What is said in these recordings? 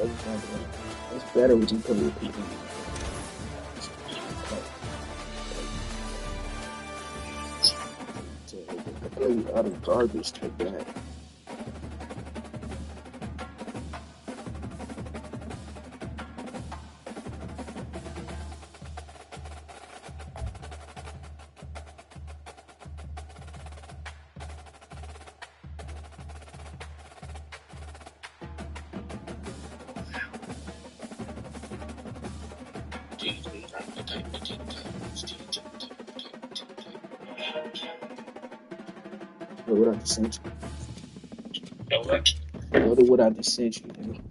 It's better when you put it repeating. The other garbage take that. What I just sent you. Go to what I just sent you, nigga.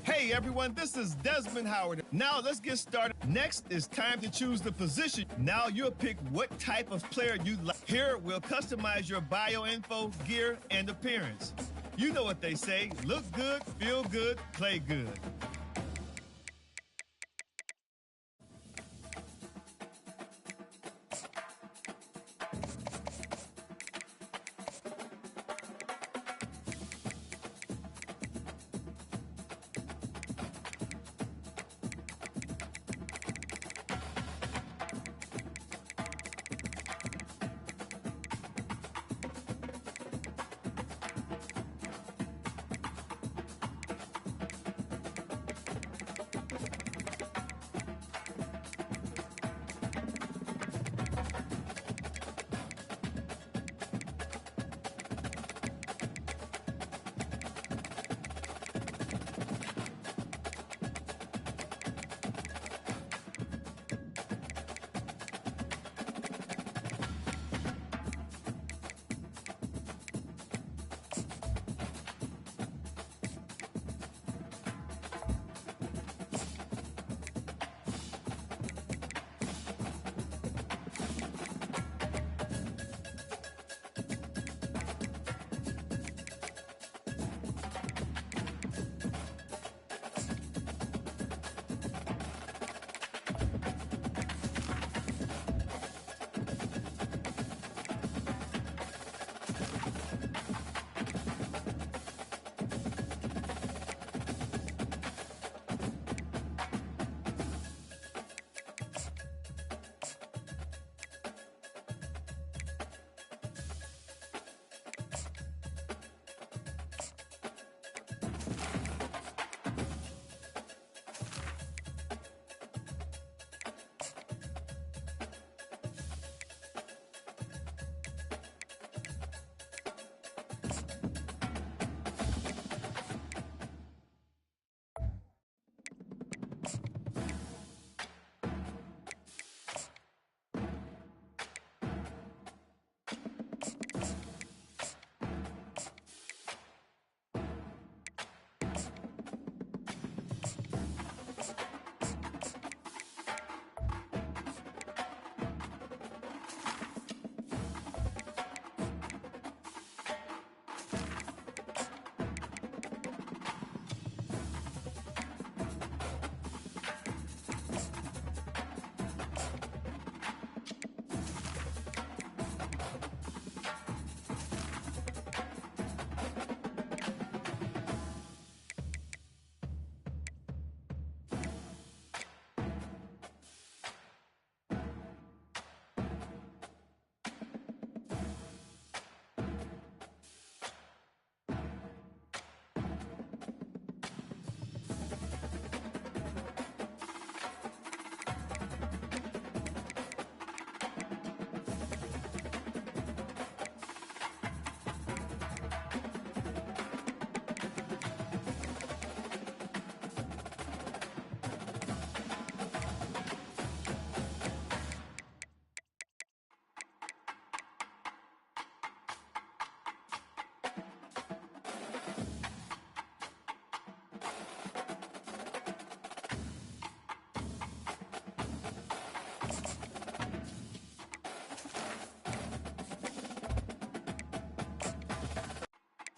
Hey everyone, this is Desmond Howard. Now let's get started. Next, it's time to choose the position. Now you'll pick what type of player you'd like. Here, we'll customize your bio info, gear, and appearance. You know what they say, look good, feel good, play good.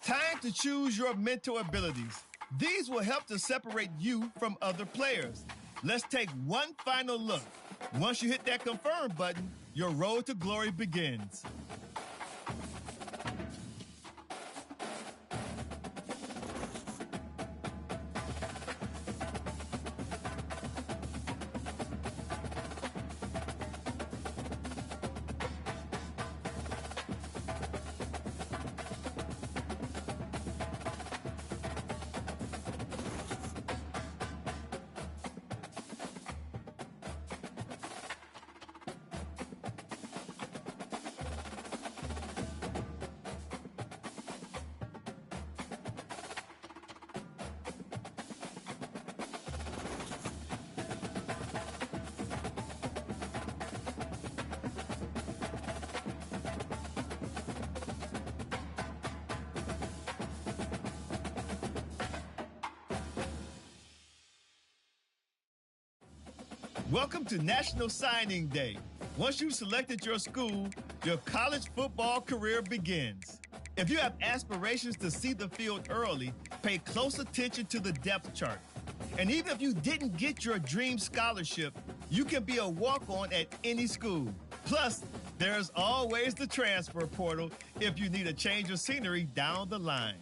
Time to choose your mental abilities. These will help to separate you from other players. Let's take one final look. Once you hit that confirm button, your road to glory begins. Welcome to National Signing Day. Once you've selected your school, your college football career begins. If you have aspirations to see the field early, pay close attention to the depth chart. And even if you didn't get your dream scholarship, you can be a walk-on at any school. Plus, there's always the transfer portal if you need a change of scenery down the line.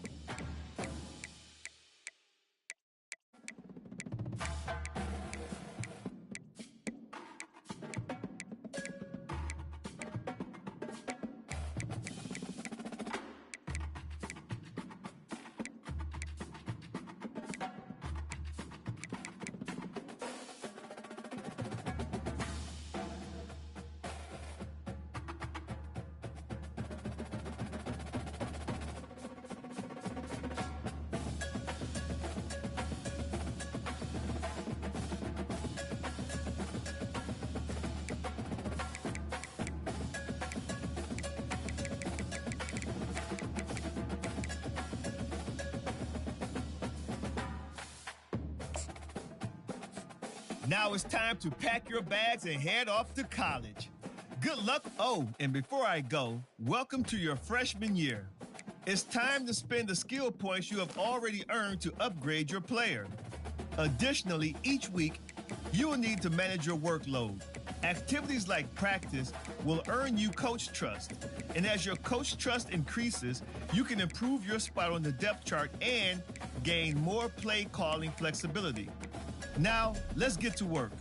Now it's time to pack your bags and head off to college. Good luck. Oh, and before I go, welcome to your freshman year. It's time to spend the skill points you have already earned to upgrade your player. Additionally, each week, you will need to manage your workload. Activities like practice will earn you coach trust. And as your coach trust increases, you can improve your spot on the depth chart and gain more play calling flexibility. Now, let's get to work.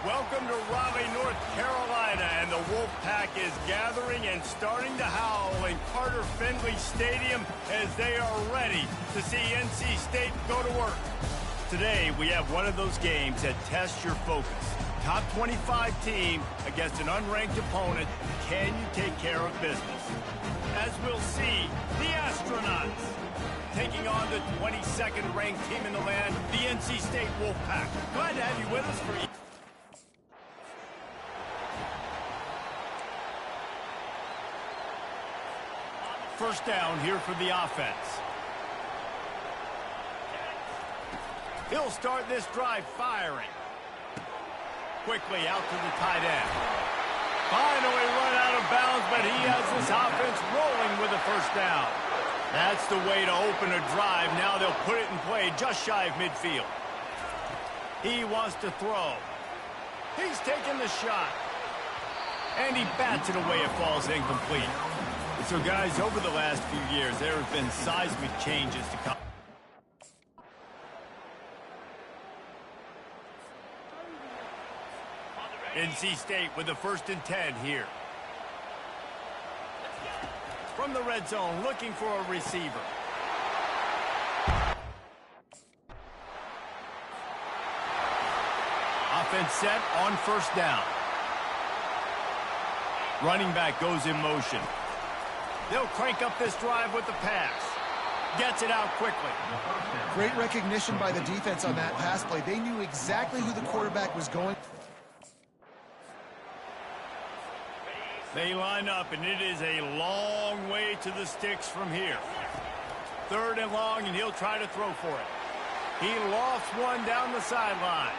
Welcome to Raleigh, North Carolina, and the Wolfpack is gathering and starting to howl in Carter Finley Stadium as they are ready to see NC State go to work. Today, we have one of those games that tests your focus. Top 25 team against an unranked opponent. Can you take care of business? As we'll see, the Astronauts taking on the 22nd ranked team in the land, the NC State Wolfpack. Glad to have you with us for first down here for the offense. He'll start this drive firing. Quickly out to the tight end. Finally run out of bounds, but he has this offense rolling with a first down. That's the way to open a drive. Now they'll put it in play just shy of midfield. He wants to throw. He's taking the shot. And he bats it away. It falls incomplete. So, guys, over the last few years, there have been seismic changes to come. NC State with the 1st and 10 here. From the red zone, looking for a receiver. Offense set on first down. Running back goes in motion. They'll crank up this drive with the pass. Gets it out quickly. Great recognition by the defense on that pass play. They knew exactly who the quarterback was going. They line up, and it is a long way to the sticks from here. 3rd and long, and he'll try to throw for it. He lofts one down the sideline.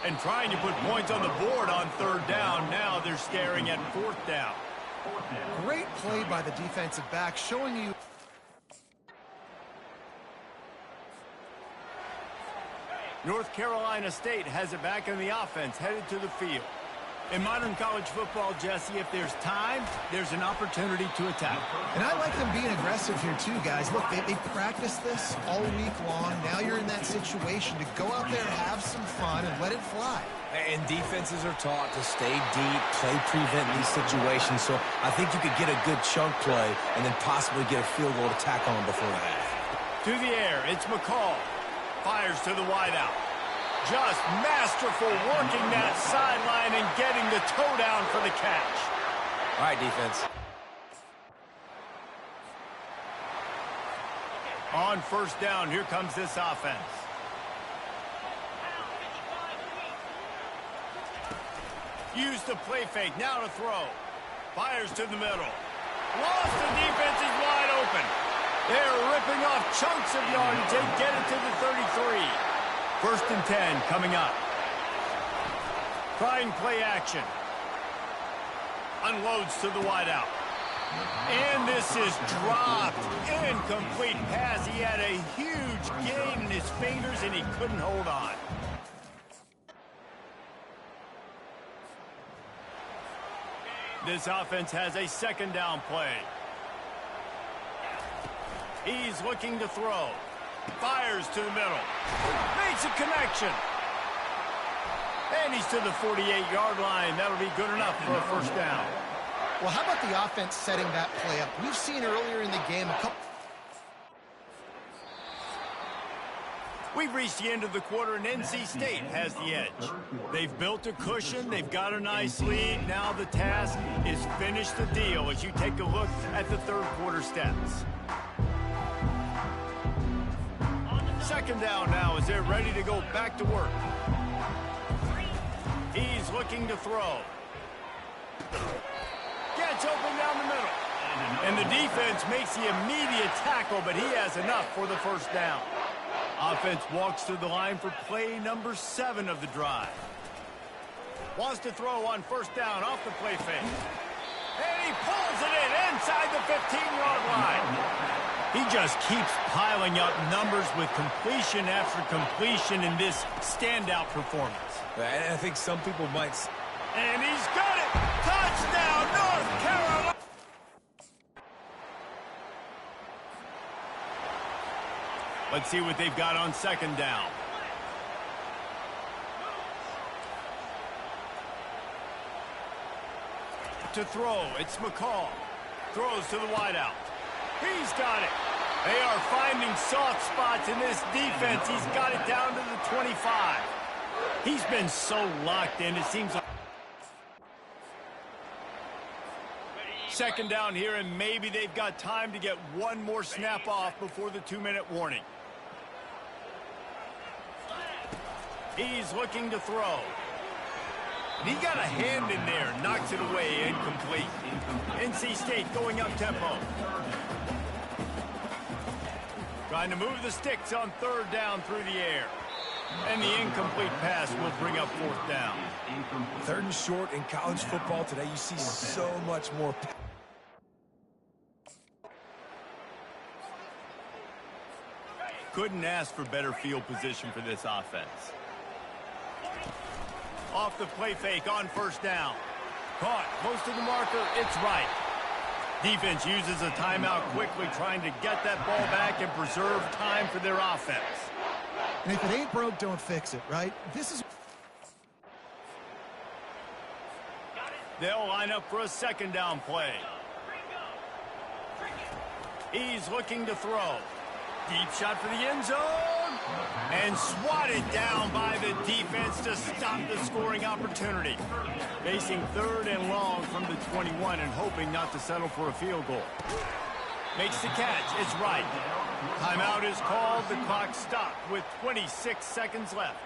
And trying to put points on the board on 3rd down. Now they're staring at 4th down. Great play by the defensive back, showing you. North Carolina State has it back in the offense, headed to the field. In modern college football, Jesse, if there's time, there's an opportunity to attack. And I like them being aggressive here too, guys. Look, they practiced this all week long. Now you're in that situation to go out there, have some fun, and let it fly. And defenses are taught to stay deep, play prevent in these situations. So I think you could get a good chunk play and then possibly get a field goal to tack on before the half. To the air, it's McCall. Fires to the wideout. Just masterful working that sideline and getting the toe down for the catch. All right, defense. On first down, here comes this offense. Use the play fake, now to throw. Fires to the middle. Lost, the defense is wide open. They're ripping off chunks of yardage and get it to the 33. 1st and 10 coming up. Trying play action. Unloads to the wideout. And this is dropped. Incomplete pass. He had a huge gain in his fingers and he couldn't hold on. This offense has a 2nd down play. He's looking to throw. Fires to the middle. Makes a connection. And he's to the 48-yard line. That'll be good enough for a 1st down. Well, how about the offense setting that play up? We've seen earlier in the game a couple. We've reached the end of the quarter, and NC State has the edge. They've built a cushion. They've got a nice lead. Now the task is finish the deal as you take a look at the 3rd quarter stats. 2nd down now as they're ready to go back to work. He's looking to throw. Gets open down the middle. And the defense makes the immediate tackle, but he has enough for the 1st down. Offense walks to the line for play number 7 of the drive. Wants to throw on 1st down off the play fake. And he pulls it in inside the 15-yard line. He just keeps piling up numbers with completion after completion in this standout performance. And I think some people might. And he's got it! Touchdown, North Carolina! Let's see what they've got on 2nd down. To throw, it's McCall. Throws to the wideout. He's got it. They are finding soft spots in this defense. He's got it down to the 25. He's been so locked in, it seems like. Second down here, and maybe they've got time to get one more snap off before the 2-minute warning. He's looking to throw. He got a hand in there, knocks it away, incomplete. NC State going up tempo. Trying to move the sticks on third down through the air. And the incomplete pass will bring up fourth down. Third and short in college football today, you see so much more. Couldn't ask for better field position for this offense. Off the play fake on first down. Caught close to the marker. It's right. Defense uses a timeout quickly, trying to get that ball back and preserve time for their offense. And if it ain't broke, don't fix it, right? This is... They'll line up for a second down play. He's looking to throw. Deep shot for the end zone. And swatted down by the defense to stop the scoring opportunity. Facing third and long from the 21 and hoping not to settle for a field goal. Makes the catch. It's right. Timeout is called. The clock stopped with 26 seconds left.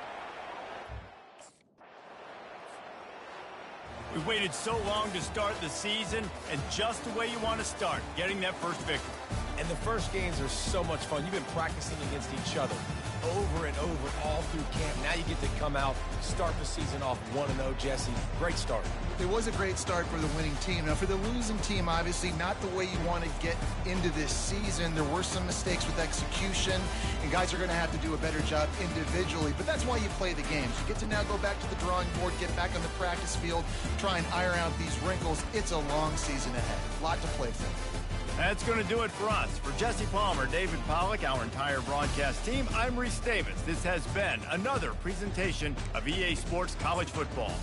We waited so long to start the season, and just the way you want to start, getting that first victory. And the first games are so much fun. You've been practicing against each other over and over all through camp. Now you get to come out, start the season off 1-0, Jesse. Great start. It was a great start for the winning team. Now, for the losing team, obviously not the way you want to get into this season. There were some mistakes with execution, and guys are going to have to do a better job individually. But that's why you play the games. You get to now go back to the drawing board, get back on the practice field, try and iron out these wrinkles. It's a long season ahead. A lot to play for. That's going to do it for us. For Jesse Palmer, David Pollack, our entire broadcast team, I'm Reese Davis. This has been another presentation of EA Sports College Football.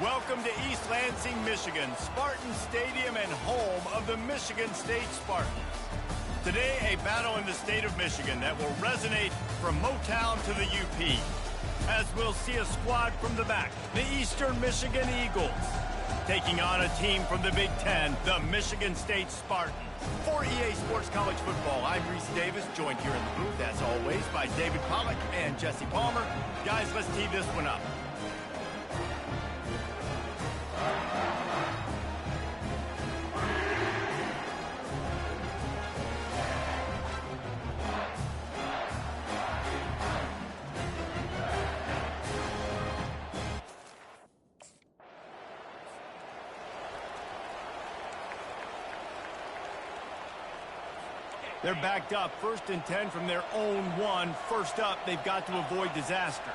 Welcome to East Lansing, Michigan, Spartan Stadium and home of the Michigan State Spartans. Today, a battle in the state of Michigan that will resonate from Motown to the UP. As we'll see a squad from the back, the Eastern Michigan Eagles, taking on a team from the Big Ten, the Michigan State Spartans. For EA Sports College Football, I'm Reese Davis, joined here in the booth, as always, by David Pollack and Jesse Palmer. Guys, let's tee this one up. They're backed up, 1st and 10 from their own 1. First up, they've got to avoid disaster.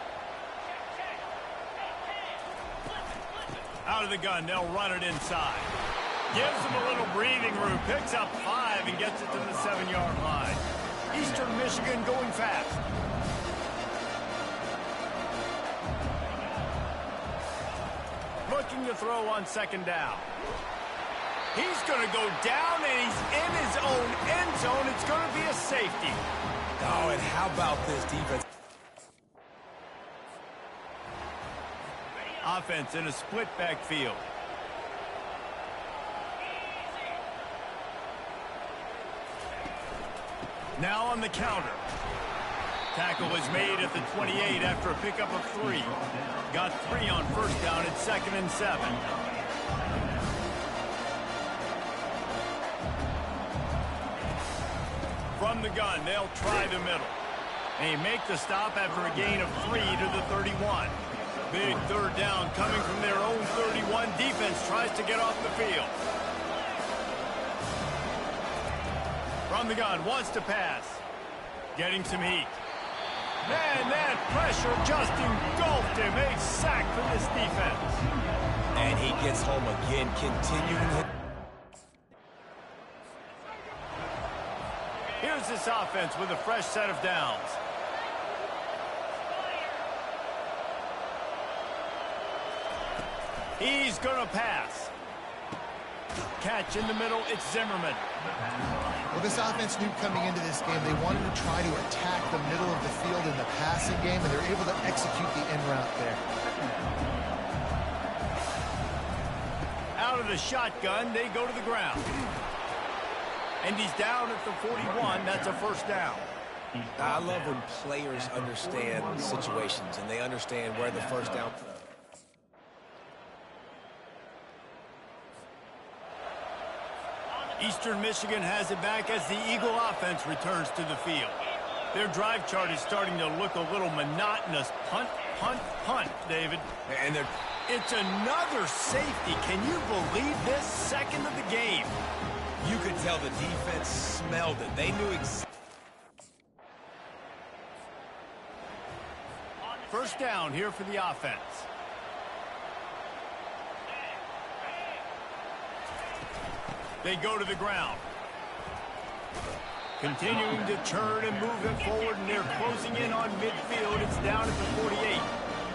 Out of the gun, they'll run it inside. Gives them a little breathing room, picks up 5 and gets it to the 7-yard line. Eastern Michigan going fast. Looking to throw on 2nd down. He's going to go down, and he's in his own end zone. It's going to be a safety. Oh, and how about this defense? Offense in a split backfield. Now on the counter. Tackle is made at the 28 after a pickup of 3. Got 3 on 1st down at 2nd and 7. From the gun, they'll try the middle. They make the stop after a gain of 3 to the 31. Big 3rd down coming from their own 31. Defense tries to get off the field. From the gun, wants to pass. Getting some heat. Man, that pressure just engulfed him. A sack for this defense. And he gets home again, continuing his... Here's this offense with a fresh set of downs. He's going to pass. Catch in the middle, it's Zimmerman. Well, this offense knew coming into this game they wanted to try to attack the middle of the field in the passing game, and they're able to execute the in route there. Out of the shotgun, they go to the ground. And he's down at the 41. That's a 1st down. I love when players understand situations and they understand where the 1st down... Eastern Michigan has it back as the Eagle offense returns to the field. Their drive chart is starting to look a little monotonous. Punt, punt, punt, David. And they're... It's another safety. Can you believe this? 2nd of the game. You could tell the defense smelled it. They knew exactly. 1st down here for the offense. They go to the ground. Continuing to churn and move it forward, and they're closing in on midfield. It's down at the 48.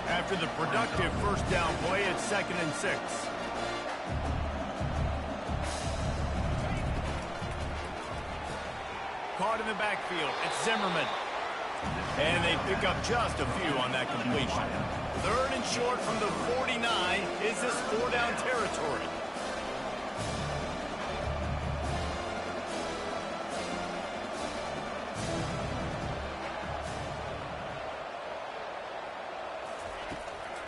After the productive 1st down play, it's 2nd and 6. Caught in the backfield. It's Zimmerman. And they pick up just a few on that completion. 3rd and short from the 49. Is this 4-down territory?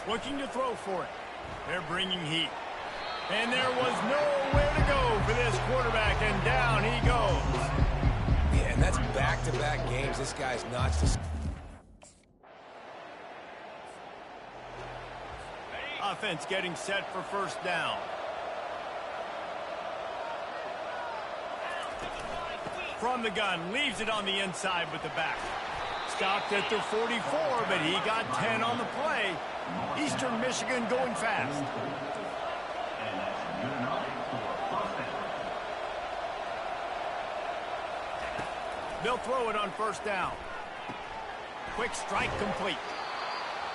Looking to throw for it. They're bringing heat. And there was nowhere to go for this quarterback, and down he goes. Yeah, and that's back-to-back games. This guy's notched the... Offense getting set for 1st down. From the gun, leaves it on the inside with the back. Stopped at the 44, but he got 10 on the play. Eastern Michigan going fast. They'll throw it on 1st down. Quick strike complete.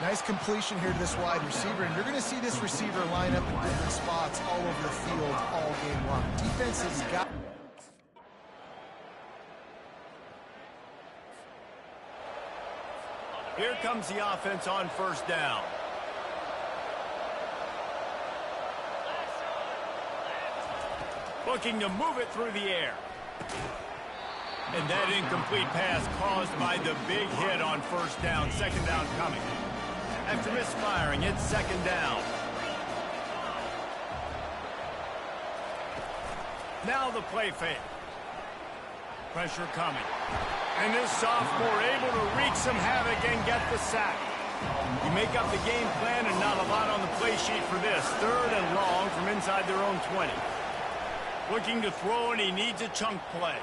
Nice completion here to this wide receiver, and you're going to see this receiver line up in different spots all over the field all game long. Defense has got... Here comes the offense on first down. Looking to move it through the air. And that incomplete pass caused by the big hit on first down. Second down coming. After misfiring, it's second down. Now the play fake. Pressure coming. And this sophomore able to wreak some havoc and get the sack. You make up the game plan and not a lot on the play sheet for this. Third and long from inside their own 20. Looking to throw, and he needs a chunk play.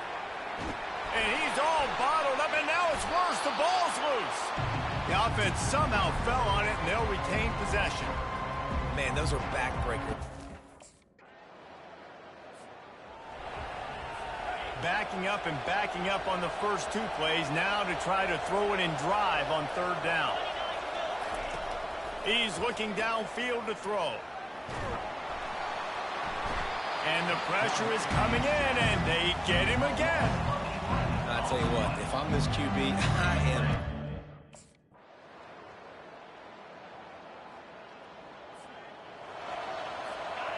And he's all bottled up, and now it's worse. The ball's loose. The offense somehow fell on it, and they'll retain possession. Man, those are backbreakers. Backing up on the first two plays, now to try to throw it and drive on third down. He's looking downfield to throw. And the pressure is coming in, and they get him again. I tell you what, if I'm this QB, I am...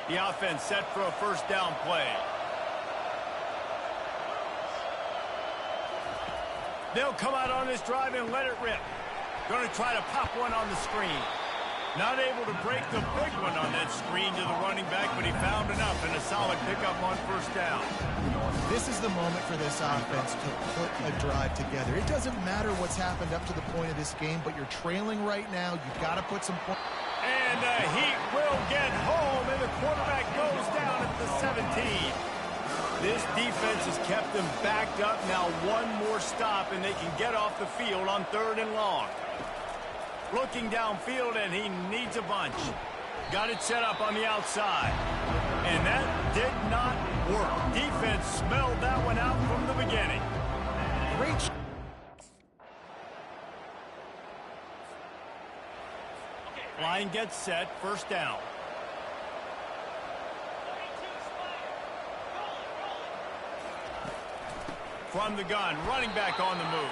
The offense set for a first down play. They'll come out on this drive and let it rip. Going to try to pop one on the screen. Not able to break the big one on that screen to the running back, but he found enough and a solid pickup on first down. This is the moment for this offense to put a drive together. It doesn't matter what's happened up to the point of this game, but you're trailing right now. You've got to put some points. And the Heat will get home, and the quarterback goes down at the 17. This defense has kept them backed up. Now one more stop, and they can get off the field on third and long. Looking downfield, and he needs a bunch. Got it set up on the outside. And that did not work. Defense smelled that one out from the beginning. Great. Line gets set, first down. From the gun, running back on the move.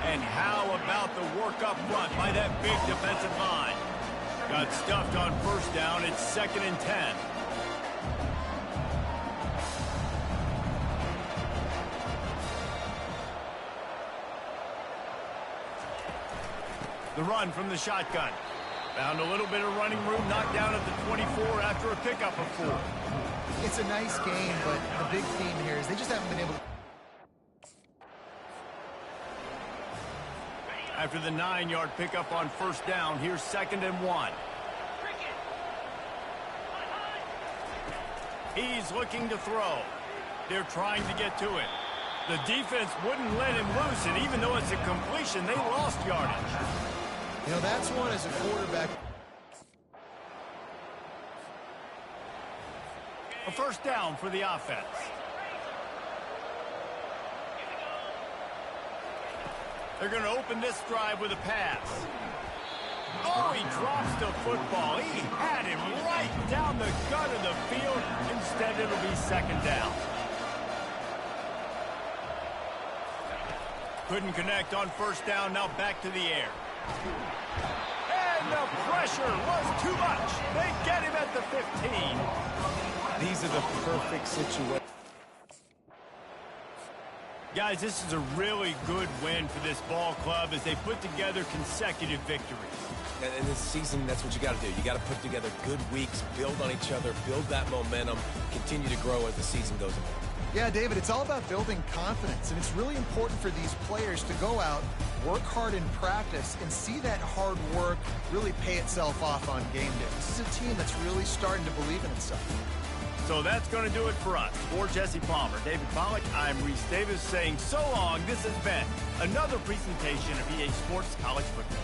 And how about the work up front by that big defensive line? Got stuffed on first down. It's second and 10. The run from the shotgun. Found a little bit of running room, knocked down at the 24 after a pickup of 4. It's a nice game, but the big theme here is they just haven't been able to... After the 9-yard pickup on first down, here's second and 1. He's looking to throw. They're trying to get to it. The defense wouldn't let him loose, and even though it's a completion, they lost yardage. You know, that's one as a quarterback. A first down for the offense. They're going to open this drive with a pass. Oh, he drops the football. He had him right down the gut of the field. Instead, it'll be second down. Couldn't connect on first down. Now back to the air. And the pressure was too much. They get him at the 15. These are the perfect situations. Guys, this is a really good win for this ball club as they put together consecutive victories. And this season, that's what you got to do. You got to put together good weeks, build on each other, build that momentum, continue to grow as the season goes on. Yeah, David, it's all about building confidence, and it's really important for these players to go out, work hard in practice, and see that hard work really pay itself off on game day. This is a team that's really starting to believe in itself. So that's going to do it for us. For Jesse Palmer, David Pollack, I'm Reese Davis saying so long. This has been another presentation of EA Sports College Football.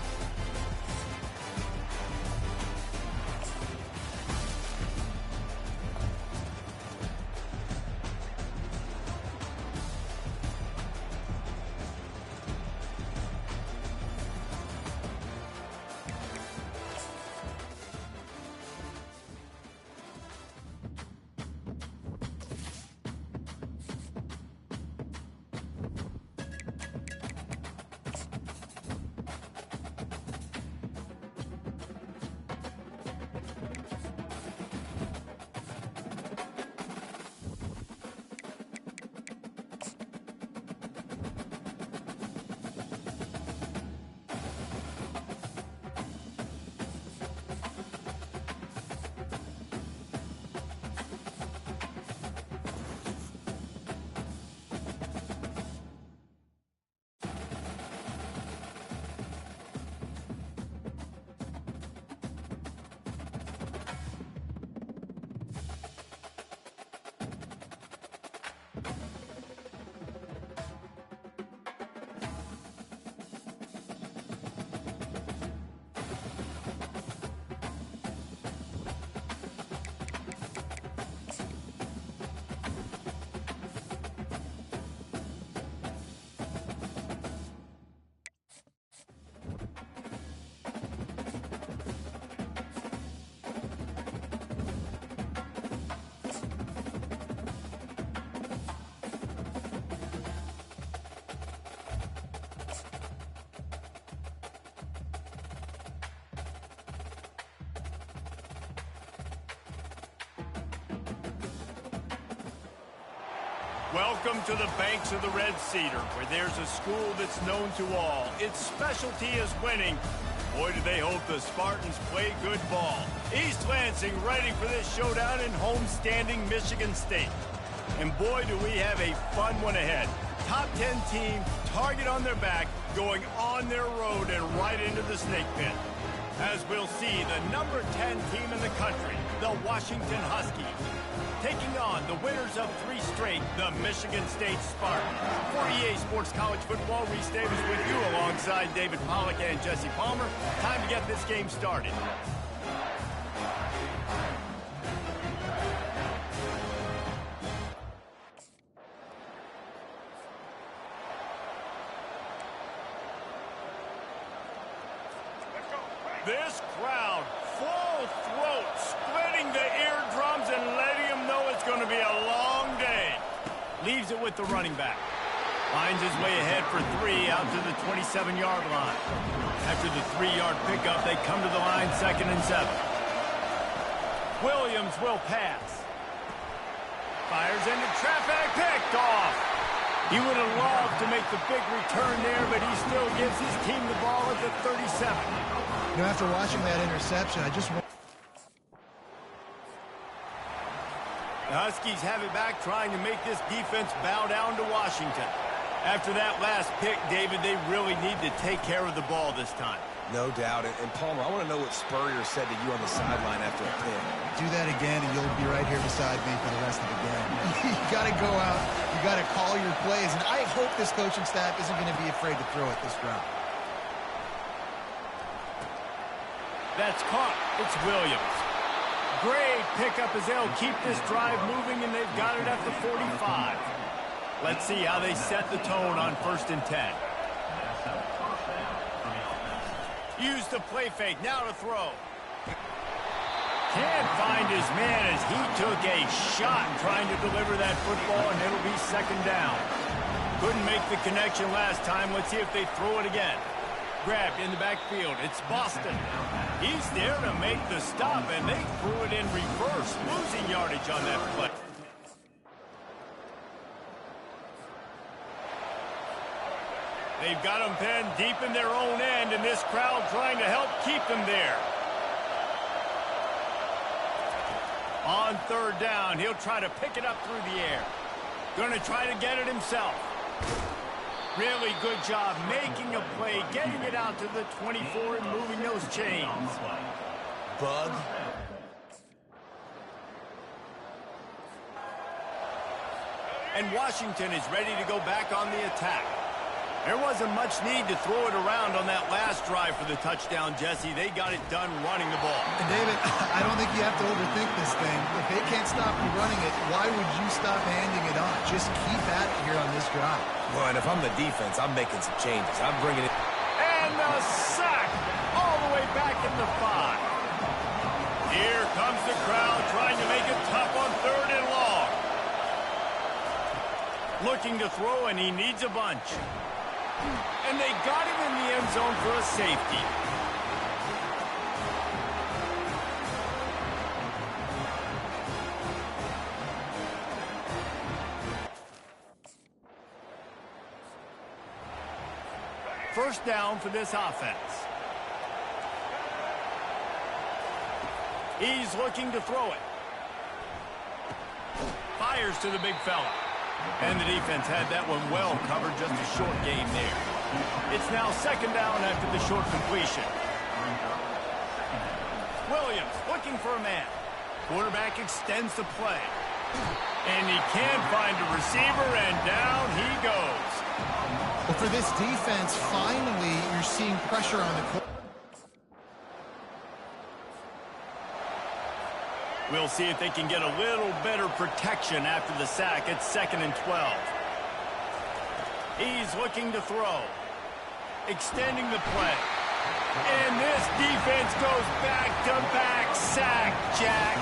Welcome to the banks of the Red Cedar, where there's a school that's known to all. Its specialty is winning. Boy, do they hope the Spartans play good ball. East Lansing ready for this showdown in homestanding Michigan State. And boy, do we have a fun one ahead. Top 10 team, target on their back, going on their road and right into the snake pit. As we'll see, the number 10 team in the country, the Washington Huskies, taking on the winners of 3 straight, the Michigan State Spartans. For EA Sports College Football, Reese Davis with you alongside David Pollack and Jesse Palmer. Time to get this game started. This crowd, full throat, splitting the eardrums and letting them know it's going to be a long day. Leaves it with the running back. Finds his way ahead for 3 out to the 27-yard line. After the 3-yard pickup, they come to the line 2nd and 7. Williams will pass. Fires into traffic, picked off. He would have loved to make the big return there, but he still gives his team the ball at the 37. You know, after watching that interception, I just... The Huskies have it back, trying to make this defense bow down to Washington. After that last pick, David, they really need to take care of the ball this time. No doubt. And Palmer, I want to know what Spurrier said to you on the sideline after a pick. Do that again, and you'll be right here beside me for the rest of the game. You got to go out. You got to call your plays. And I hope this coaching staff isn't going to be afraid to throw it this route. That's caught. It's Williams. Great pickup as they'll keep this drive moving, and they've got it at the 45. Let's see how they set the tone on 1st and 10. Use the play fake. Now to throw. Can't find his man as he took a shot trying to deliver that football, and it'll be 2nd down. Couldn't make the connection last time. Let's see if they throw it again. Grabbed in the backfield. It's Boston. He's there to make the stop, and they threw it in reverse, losing yardage on that play. They've got them pinned deep in their own end, and this crowd trying to help keep them there. On 3rd down, he'll try to pick it up through the air. Going to try to get it himself. Really good job making a play, getting it out to the 24 and moving those chains. Bug. And Washington is ready to go back on the attack. There wasn't much need to throw it around on that last drive for the touchdown, Jesse. They got it done running the ball. And David, I don't think you have to overthink this thing. If they can't stop you running it, why would you stop handing it off? Just keep at it here on this drive. Well, and if I'm the defense, I'm making some changes. I'm bringing it... And the sack all the way back in the 5. Here comes the crowd trying to make it tough on 3rd and long. Looking to throw, and he needs a bunch. And they got him in the end zone for a safety. First down for this offense. He's looking to throw it. Fires to the big fella. And the defense had that one well covered, just a short game there. It's now 2nd down after the short completion. Williams looking for a man. Quarterback extends the play. And he can't find a receiver, and down he goes. Well, for this defense, finally, you're seeing pressure on the quarterback. We'll see if they can get a little better protection after the sack. It's 2nd and 12. He's looking to throw. Extending the play. And this defense goes back-to-back sack, Jack.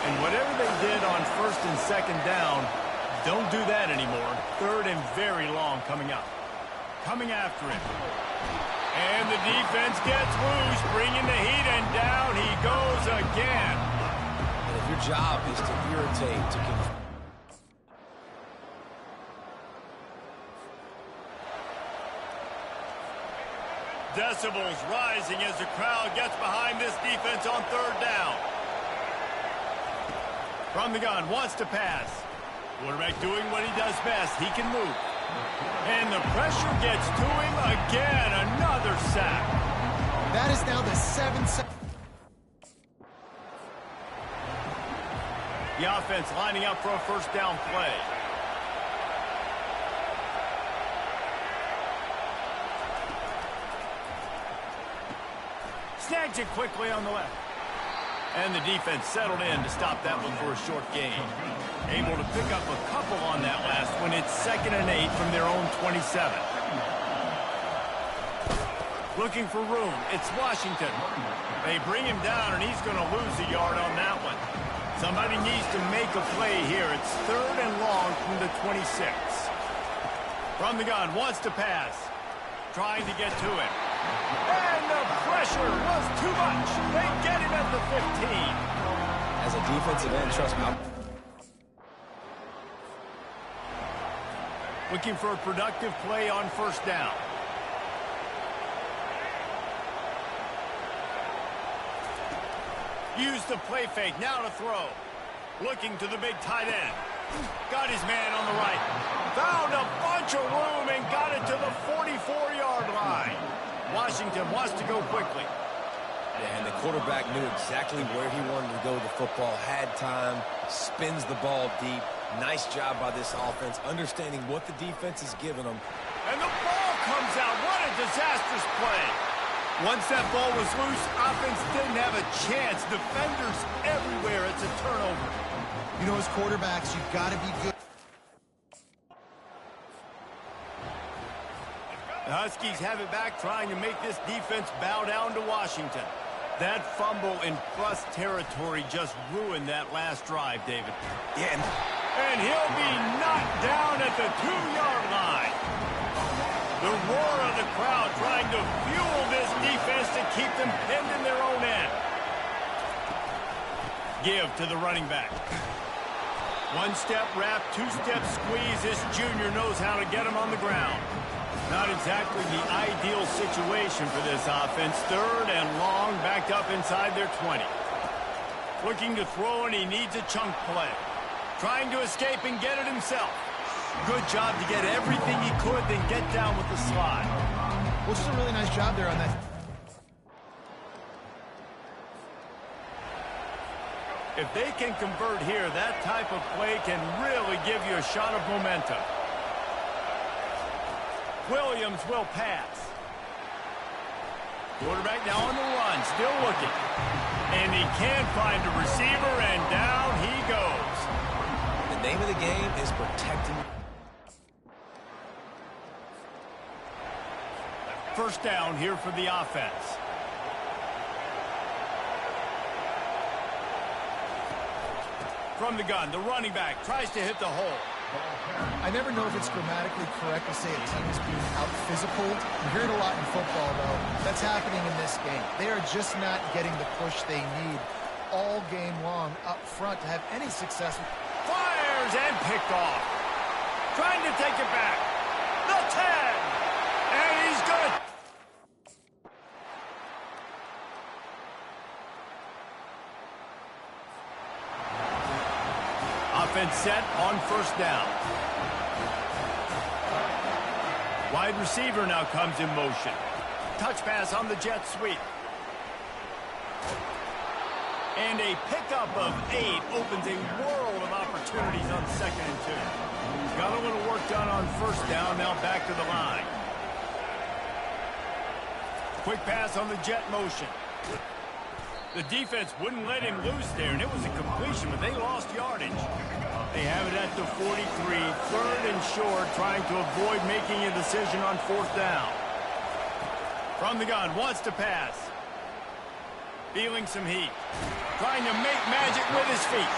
And whatever they did on 1st and 2nd down, don't do that anymore. 3rd and very long coming up. Coming after him. And the defense gets loose, bringing the heat, and down he goes again. Your job is to irritate, to decibels rising as the crowd gets behind this defense on third down. From the gun, wants to pass. Quarterback doing what he does best. He can move. And the pressure gets to him again. Another sack. That is now the 7th. The offense lining up for a first down play. Snags it quickly on the left. And the defense settled in to stop that one for a short gain. Able to pick up a couple on that last one. It's 2nd and 8 from their own 27. Looking for room. It's Washington. They bring him down, and he's going to lose a yard on that one. Somebody needs to make a play here. It's 3rd and long from the 26. From the gun, wants to pass. Trying to get to him. And the pressure was too much. They get him at the 15. As a defensive end, trust me. Looking for a productive play on first down. Use the play fake. Now to throw. Looking to the big tight end. Got his man on the right. Found a bunch of room and got it to the 44-yard line. Washington wants to go quickly. Yeah, and the quarterback knew exactly where he wanted to go with the football, had time, spins the ball deep. Nice job by this offense, understanding what the defense is giving them. And the ball comes out. What a disastrous play. Once that ball was loose, offense didn't have a chance. Defenders everywhere. It's a turnover. You know, as quarterbacks, you've got to be good. The Huskies have it back, trying to make this defense bow down to Washington. That fumble in plus territory just ruined that last drive, David. Yeah, and he'll be knocked down at the 2-yard line. The roar of the crowd trying to fuel this defense to keep them pinned in their own end. Give to the running back. One-step wrap, two-step squeeze. This junior knows how to get him on the ground. Not exactly the ideal situation for this offense. 3rd and long, backed up inside their 20. Looking to throw, and he needs a chunk play. Trying to escape and get it himself. Good job to get everything he could, then get down with the slide. Well, just a really nice job there on that. If they can convert here, that type of play can really give you a shot of momentum. Williams will pass. Quarterback now on the run, still looking. And he can't find a receiver, and down he goes. the name of the game is protecting. First down here for the offense. From the gun, the running back tries to hit the hole. I never know if it's grammatically correct to say a team is being out-physical. You hear it a lot in football, though. That's happening in this game. They are just not getting the push they need all game long up front to have any success. Fires and picked off. Trying to take it back. The 10. And he's good. Offense set on first down. Wide receiver now comes in motion. Touch pass on the jet sweep. And a pickup of 8 opens a world of opportunities on 2nd and 2. Got a little work done on first down, now back to the line. Quick pass on the jet motion. The defense wouldn't let him loose there, and it was a completion, but they lost yardage. They have it at the 43, 3rd and short, trying to avoid making a decision on 4th down. From the gun, wants to pass. Feeling some heat. Trying to make magic with his feet.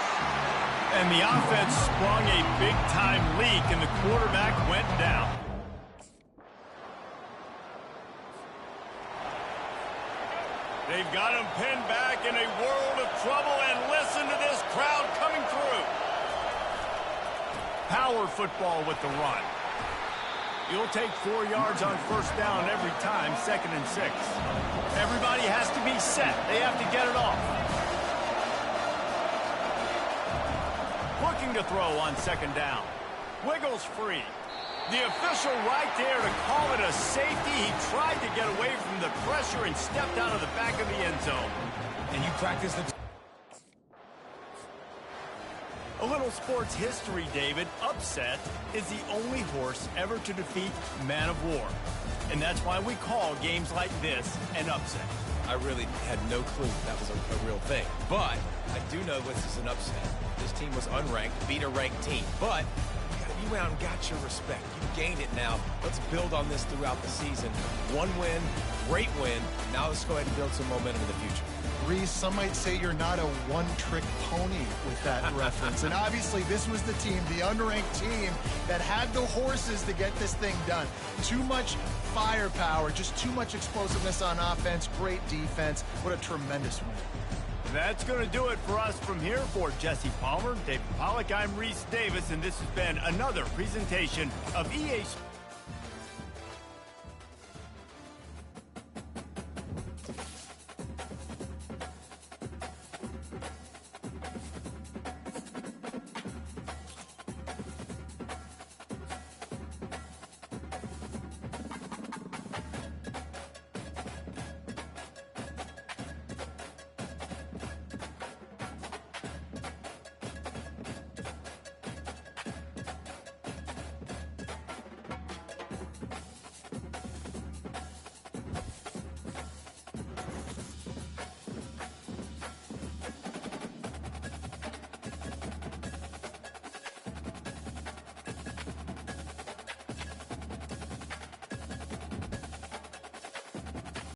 And the offense sprung a big-time leak, and the quarterback went down. They've got him pinned back in a world of trouble, and listen to this crowd coming through. Power football with the run. You'll take 4 yards on first down every time, 2nd and 6. Everybody has to be set. They have to get it off. Looking to throw on 2nd down. Wiggles free. The official right there to call it a safety. He tried to get away from the pressure and stepped out of the back of the end zone. And you practice the... A little sports history, David. Upset is the only horse ever to defeat Man of War. And that's why we call games like this an upset. I really had no clue that was a real thing. But I do know this is an upset. This team was unranked, beat a ranked team. But you went out and got your respect. You gained it now. Let's build on this throughout the season. One win, great win. Now let's go ahead and build some momentum in the future. Reese, some might say you're not a one-trick pony with that reference. And obviously, this was the team, the unranked team, that had the horses to get this thing done. Too much firepower, just too much explosiveness on offense, great defense. What a tremendous win. That's going to do it for us from here. For Jesse Palmer, David Pollack, I'm Reese Davis, and this has been another presentation of EA Sports.